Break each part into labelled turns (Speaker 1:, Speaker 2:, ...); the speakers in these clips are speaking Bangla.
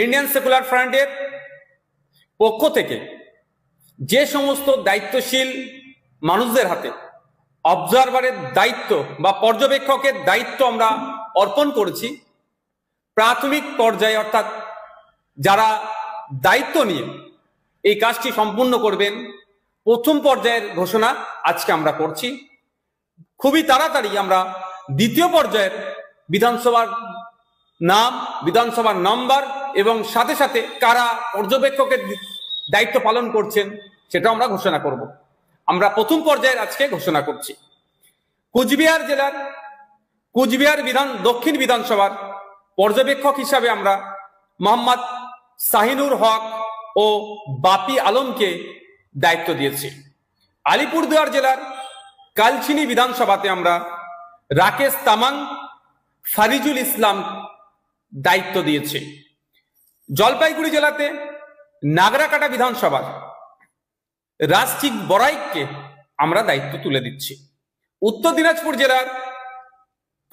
Speaker 1: ইন্ডিয়ান সেকুলার ফ্রন্টের পক্ষ থেকে যে সমস্ত দায়িত্বশীল মানুষদের হাতে অবজারভারের দায়িত্ব বা পর্যবেক্ষকের দায়িত্ব আমরা অর্পণ করেছি, প্রাথমিক পর্যায়ে অর্থাৎ যারা দায়িত্ব নিয়ে এই কাজটি সম্পূর্ণ করবেন, প্রথম পর্যায়ের ঘোষণা আজকে আমরা করছি। খুবই তাড়াতাড়ি আমরা দ্বিতীয় পর্যায়ের বিধানসভার নাম, বিধানসভার নম্বর এবং সাথে সাথে কারা পর্যবেক্ষকের দায়িত্ব পালন করছেন সেটা আমরা ঘোষণা করব। আমরা প্রথম পর্যায়ের আজকে ঘোষণা করছি। কুচবিহার জেলার কুচবিহার দক্ষিণ বিধানসভার পর্যবেক্ষক হিসাবে আমরা মোহাম্মদ শাহিনুর হক ও বাপি আলমকে দায়িত্ব দিয়েছি। আলিপুরদুয়ার জেলার কালচিনি বিধানসভাতে আমরা রাকেশ তামাং, ফারিজুল ইসলাম দায়িত্ব দিয়েছি। জলপাইগুড়ি জেলাতে নাগরাকাটা বিধানসভার রাজচিক বড়াইককে আমরা দায়িত্ব তুলে দিচ্ছি। উত্তর দিনাজপুর জেলার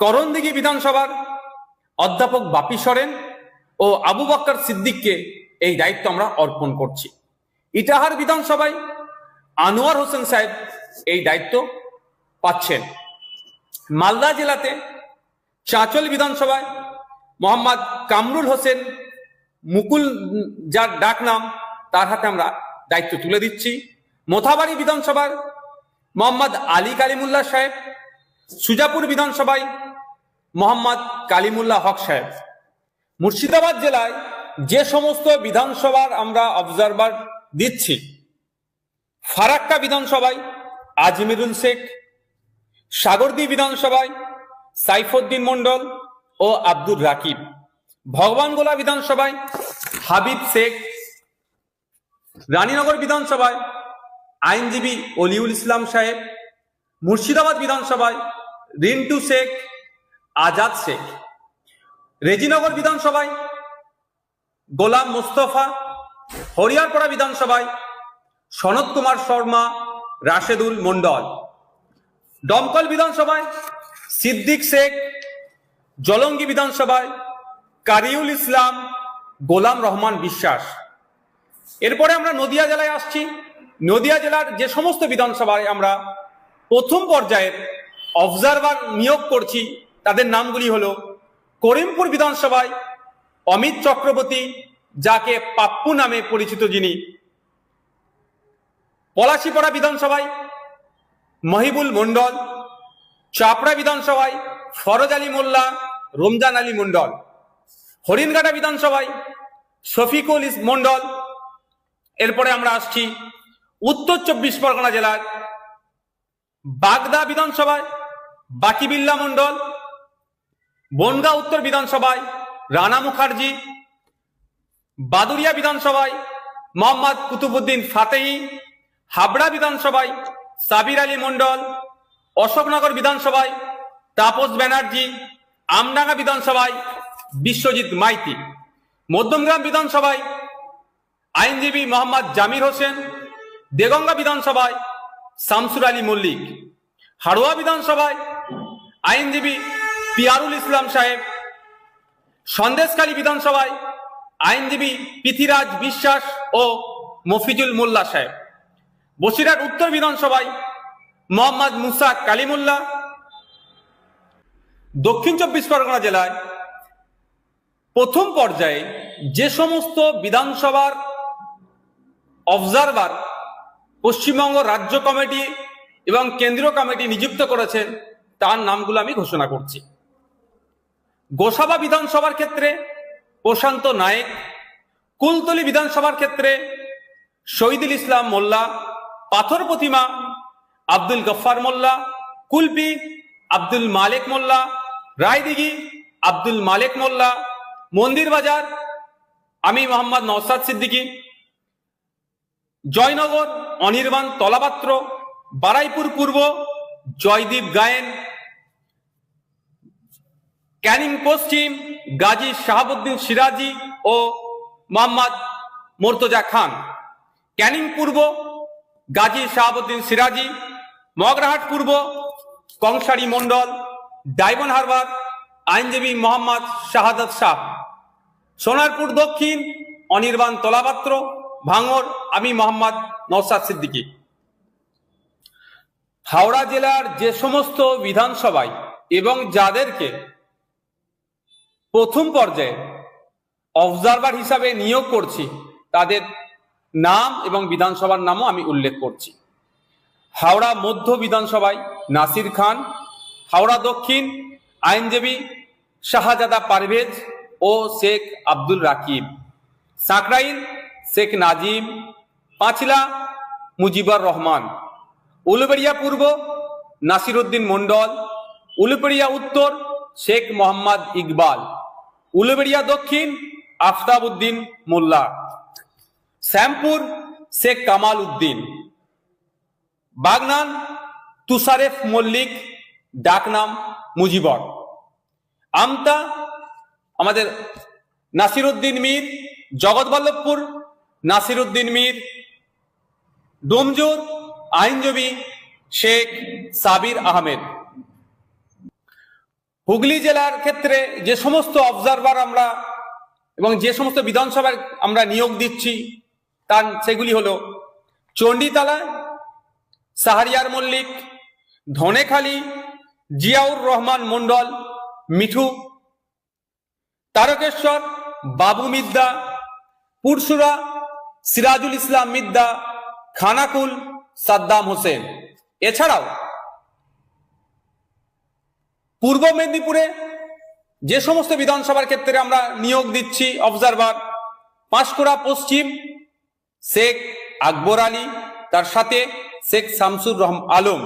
Speaker 1: করণদিঘি বিধানসভার অধ্যাপক বাপি সরেন ও আবু বক্কর সিদ্দিককে এই দায়িত্ব আমরা অর্পণ করছি। ইটাহার বিধানসভায় আনোয়ার হোসেন সাহেব এই দায়িত্ব পাচ্ছেন। মালদা জেলাতে চাঁচল বিধানসভায় মোহাম্মদ কামরুল হোসেন মুকুল, যার ডাক নাম, তার হাতে আমরা দায়িত্ব তুলে দিচ্ছি। মোথাবাড়ি বিধানসভার মোহাম্মদ আলী কালিমুল্লাহ সাহেব, সুজাপুর বিধানসভায় মোহাম্মদ কালিমুল্লাহ হক সাহেব। মুর্শিদাবাদ জেলায় যে সমস্ত বিধানসভার আমরা অবজারভার দিচ্ছি, ফারাক্কা বিধানসভায় আজমিরুল শেখ, সাগরদী বিধানসভায় সাইফুদ্দিন মন্ডল ও আব্দুর রাকিব, ভগবানগোলা বিধানসভায় হাবিব শেখ, রানীনগর বিধানসভায় আইনজীবী অলিউল ইসলাম সাহেব, মুর্শিদাবাদ বিধানসভায় রিন্টু শেখ, আজাদ শেখ, রেজিনগর বিধানসভায় গোলাম মোস্তফা, হরিয়ারপাড়া বিধানসভায় সনৎ কুমার শর্মা, রাশেদুল মন্ডল, দমকল বিধানসভায় সিদ্দিক শেখ, জলঙ্গি বিধানসভায় কারিউল ইসলাম, গোলাম রহমান বিশ্বাস। এরপরে আমরা নদিয়া জেলায় আসছি। নদিয়া জেলার যে সমস্ত বিধানসভায় আমরা প্রথম পর্যায়ের অবজারভার নিয়োগ করছি তাদের নামগুলি হলো: করিমপুর বিধানসভায় অমিত চক্রবর্তী, যাকে পাপ্পু নামে পরিচিত যিনি; পলাশিপাড়া বিধানসভায় মহিবুল মন্ডল, চাপড়া বিধানসভায় ফরজ আলী মোল্লা, রমজান আলী মন্ডল, হরিণঘাটা বিধানসভায় শফিকুল মন্ডল। এরপরে আমরা আসছি উত্তর 24 পরগনা জেলার বাগদা বিধানসভায় বাকিবিল্লা মন্ডল, বনগাঁ উত্তর বিধানসভায় রানা মুখার্জি, বাদুরিয়া বিধানসভায় মোহাম্মদ কুতুবুদ্দিন ফাতেহি, হাবড়া বিধানসভায় সাবির আলী মন্ডল, অশোকনগর বিধানসভায় তাপস ব্যানার্জি, আমডাঙ্গা বিধানসভায় বিশ্বজিৎ মাইতি, মধ্যমগ্রাম বিধানসভায় আইনজীবী মোহাম্মদ জামির হোসেন, দেগঙ্গা বিধানসভায় শামসুর আলী মল্লিক, হাড়োয়া বিধানসভায় আইনজীবী পিয়ারুল ইসলাম সাহেব, সন্দেশখালী বিধানসভায় আইনজীবী পৃথিরাজ বিশ্বাস ও মফিজুল মোল্লা সাহেব, বসিরহাট উত্তর বিধানসভায় মোহাম্মদ মুসা কালিমুল্লাহ। দক্ষিণ 24 পরগনা জেলায় প্রথম পর্যায়ে যে সমস্ত বিধানসভার অবজারভার পশ্চিমবঙ্গ রাজ্য কমিটি এবং কেন্দ্রীয় কমিটি নিযুক্ত করেছেন তার নামগুলো আমি ঘোষণা করছি। গোসাবা বিধানসভার ক্ষেত্রে প্রশান্ত নায়েক, কুলতলি বিধানসভার ক্ষেত্রে শহীদুল ইসলাম মোল্লা, পাথর প্রতিমা আব্দুল গফফার মোল্লা, কুলপি আব্দুল মালেক মোল্লা, রায়দিঘি আব্দুল মালেক মোল্লা, মন্দির বাজার আমি মোহাম্মদ নওসাদ সিদ্দিকী, জয়নগর অনির্বাণ তলাপাত্র, বারাইপুর পূর্ব জয়দীপ গায়েন, ক্যানিং পশ্চিম গাজী শাহাবুদ্দিন সিরাজি ও মোহাম্মদ মোর্তজা খান, ক্যানিং পূর্ব গাজী শাহাবুদ্দিন সিরাজি, মগরাহাট পূর্ব কংসারী মন্ডল, ডায়মন্ড হারবার আইনজীবী মোহাম্মদ শাহাদাত শাহ, সোনারপুর দক্ষিণ অনির্বাণ তলাপাত্র, ভাঙড় আমি মোহাম্মদ নওশাদ সিদ্দিকী। হাওড়া জেলার যে সমস্ত বিধানসভায় এবং যাদেরকে প্রথম পর্যায়ে অবজারভার হিসাবে নিয়োগ করছি তাদের নাম এবং বিধানসভার নামও আমি উল্লেখ করছি। হাওড়া মধ্য বিধানসভায় নাসির খান, হাওড়া দক্ষিণ আইনজীবী শাহজাদা পারভেজ ও শেখ আব্দুল রাকিব, সাঁকরাইল শেখ নাজিম, পাঁচলা মুজিবুর রহমান, উলুবেড়িয়া পূর্ব নাসিরউদ্দিন মন্ডল, উলুবেড়িয়া উত্তর শেখ মোহাম্মদ ইকবাল, উলুবেড়িয়া দক্ষিণ আফতাব উদ্দিন মোল্লা, শ্যামপুর শেখ কামাল উদ্দিন, বাগনান তুষারেফ মল্লিক ডাকনাম মুজিবর, আমতা আমাদের নাসিরউদ্দিন মীর, জগৎবল্লভপুর নাসিরউদ্দিন মীর, ডোমজুর আইনজীবী শেখ সাবির আহমেদ। হুগলি জেলার ক্ষেত্রে যে সমস্ত অবজারভার আমরা এবং যে সমস্ত বিধানসভায় আমরা নিয়োগ দিচ্ছি তার সেগুলি হলো চণ্ডীতলা শাহরিয়ার মল্লিক, ধনেখালি জিয়াউর রহমান মন্ডল মিঠু, তারকেশ্বর বাবু মিদ্দা, পুরসুরা সিরাজুল ইসলাম মিদ্দা, খানাকুল সাদ্দাম হোসেন। এছাড়াও পূর্ব মেদিনীপুরে যে সমস্ত বিধানসভার ক্ষেত্রে আমরা নিয়োগ দিচ্ছি অবজারভার, পাঁশকুড়া পশ্চিম শেখ আকবর আলী, তার সাথে শেখ শামসুর আলম,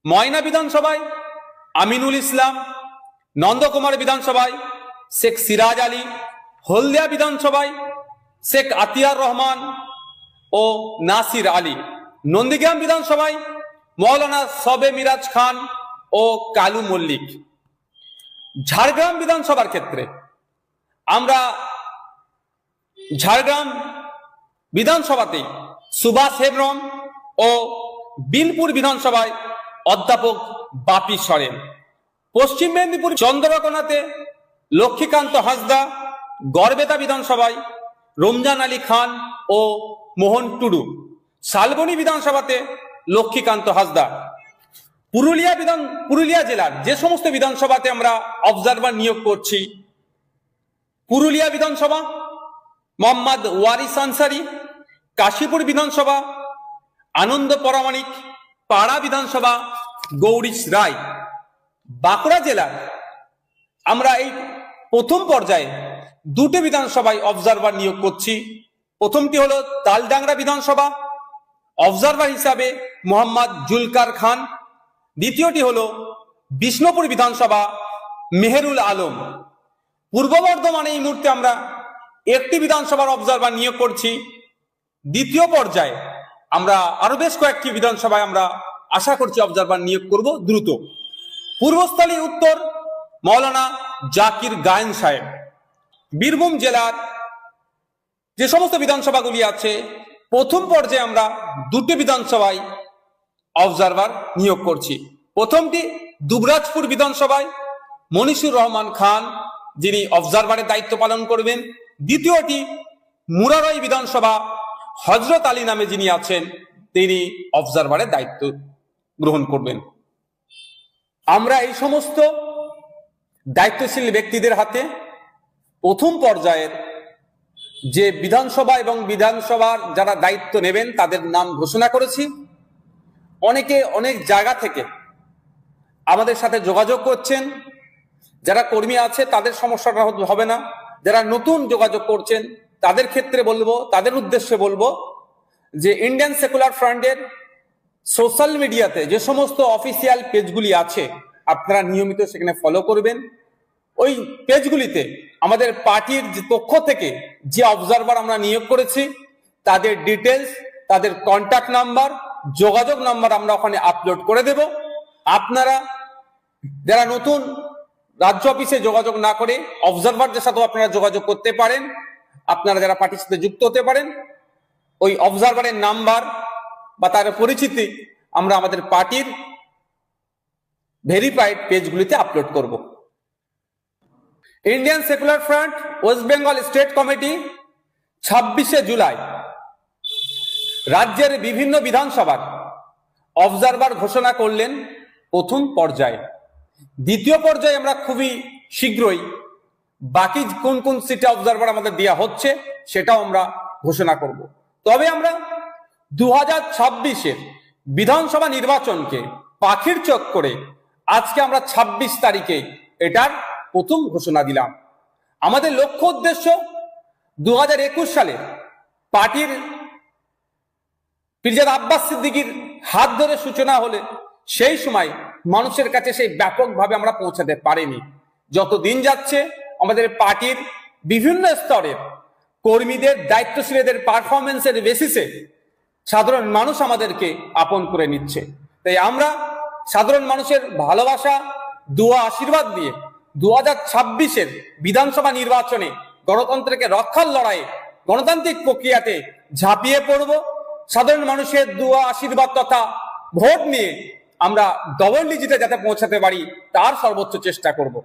Speaker 1: ময়না বিধানসভায় আমিনুল ইসলাম, নন্দকুমার বিধানসভায় শেখ সিরাজ আলী, হলদিয়া বিধানসভায় শেখ আতিয়ার রহমান ও নাসির আলী, নন্দীগ্রাম বিধানসভায় মৌলানা সবে মিরাজ খান ও কালু মল্লিক। ঝাড়গ্রাম বিধানসভার ক্ষেত্রে আমরা ঝাড়গ্রাম বিধানসভাতে সুভাষ হেমব্রম ও বিনপুর বিধানসভায় অধ্যাপক বাপি সরেন, পশ্চিম মেদিনীপুর চন্দ্রকোনাতে লক্ষ্মীকান্ত হাসদা, গড়বেতা বিধানসভায় রমজান আলী খান ও মোহন টুডু, শালবনী বিধানসভাতে লক্ষ্মীকান্ত হাসদা। পুরুলিয়া জেলার যে সমস্ত বিধানসভাতে আমরা অবজারভার নিয়োগ করছি, পুরুলিয়া বিধানসভা মোহাম্মদ ওয়ারিস আনসারি, কাশীপুর বিধানসভা আনন্দ পরামানিক, পাড়া বিধানসভা গৌরীশ রায়। বাঁকুড়া জেলার আমরা এই প্রথম পর্যায়ে দুটি বিধানসভায় অবজারভার নিয়োগ করছি। প্রথমটি হলো তালডাংরা বিধানসভা, অবজারভার হিসাবে মোহাম্মদ জুলকার খান। দ্বিতীয়টি হলো বিষ্ণুপুর বিধানসভা মেহেরুল আলম। পূর্ব বর্ধমানে এই মুহূর্তে আমরা একটি বিধানসভার অবজারভার নিয়োগ করছি। দ্বিতীয় পর্যায়ে আমরা আরো বেশ কয়েকটি বিধানসভায় আমরা আশা করছি অবজারভার নিয়োগ করব দ্রুত। পূর্বস্থলী উত্তর মৌলানা জাকির গায়েন সাহেব। বীরভূম জেলার যে সমস্ত বিধানসভাগুলি আছে প্রথম পর্যায়ে আমরা দুটি বিধানসভায় অবজারভার নিয়োগ করছি। প্রথমটি দুবরাজপুর বিধানসভায় মনিসুর রহমান খান, যিনি অবজারভারের দায়িত্ব পালন করবেন। দ্বিতীয়টি মুরারই বিধানসভা হজরত আলী নামে যিনি আছেন তিনি অবজারভারের দায়িত্ব গ্রহণ করবেন। আমরা এই সমস্ত দায়িত্বশীল ব্যক্তিদের হাতে প্রথম পর্যায়ের যে বিধানসভা এবং বিধানসভার যারা দায়িত্ব নেবেন তাদের নাম ঘোষণা করেছি। অনেকে অনেক জায়গা থেকে আমাদের সাথে যোগাযোগ করছেন। যারা কর্মী আছে তাদের সমস্যাটা হবে না, যারা নতুন যোগাযোগ করছেন তাদের ক্ষেত্রে বলবো, তাদের উদ্দেশ্যে বলবো যে ইন্ডিয়ান সেকুলার ফ্রন্টের সোশ্যাল মিডিয়াতে যে সমস্ত অফিসিয়াল পেজগুলি আছে আপনারা নিয়মিত সেখানে ফলো করবেন। ওই পেজগুলিতে আমাদের পার্টির যে পক্ষ থেকে যে অবজারভার আমরা নিয়োগ করেছি তাদের ডিটেলস, তাদের কন্ট্যাক্ট নাম্বার, যোগাযোগ নাম্বার আমরা ওখানে আপলোড করে দেব। আপনারা যারা নতুন রাজ্য অফিসে যোগাযোগ না করে অবজারভারদের সাথেও আপনারা যোগাযোগ করতে পারেন। আপনারা যারা পার্টির সাথে যুক্ত হতে পারেন, ওই অবজারভারের নাম্বার বা তার পরিচিতি আমরা আমাদের পার্টির ভেরিফাইড পেজগুলিতে আপলোড করব। ইন্ডিয়ান সেকুলার ফ্রন্ট ওয়েস্ট বেঙ্গল স্টেট কমিটি 26শে জুলাই রাজ্যের বিভিন্ন বিধানসভার অবজারভার ঘোষণা করলেন প্রথম পর্যায়ে। দ্বিতীয় পর্যায়ে আমরা খুবই শীঘ্রই বাকি কোন কোন সিটে অবজারভার আমাদের দেওয়া হচ্ছে সেটাও আমরা ঘোষণা করব। তবে আমরা 2026-এর বিধানসভা নির্বাচনকে পাখির চোখ করে আজকে আমরা 26 তারিখে এটার প্রথম ঘোষণা দিলাম। আমাদের লক্ষ্য উদ্দেশ্য 2021 সালে পার্টির পীরজাদা আব্বাস সিদ্দিকীর হাত ধরে সূচনা হলে সেই সময় মানুষের কাছে সেই ব্যাপকভাবে আমরা পৌঁছাতে পারিনি। যত দিন যাচ্ছে আমাদের পার্টির বিভিন্ন স্তরের কর্মীদের, দায়িত্বশীলদের পারফরমেন্সের বেসিসে সাধারণ মানুষ আমাদেরকে আপন করে নিচ্ছে। তাই আমরা সাধারণ মানুষের ভালোবাসা, দোয়া, আশীর্বাদ দিয়ে 2026-এর বিধানসভা নির্বাচনে গণতন্ত্রকে রক্ষার লড়াইয়ে, গণতান্ত্রিক প্রক্রিয়াতে ঝাঁপিয়ে পড়ব। সাধারণ মানুষের দোয়া, আশীর্বাদ তথা ভোট নিয়ে আমরা ডবল ডিজিটে যাতে পৌঁছাতে পারি তার সর্বোচ্চ চেষ্টা করব।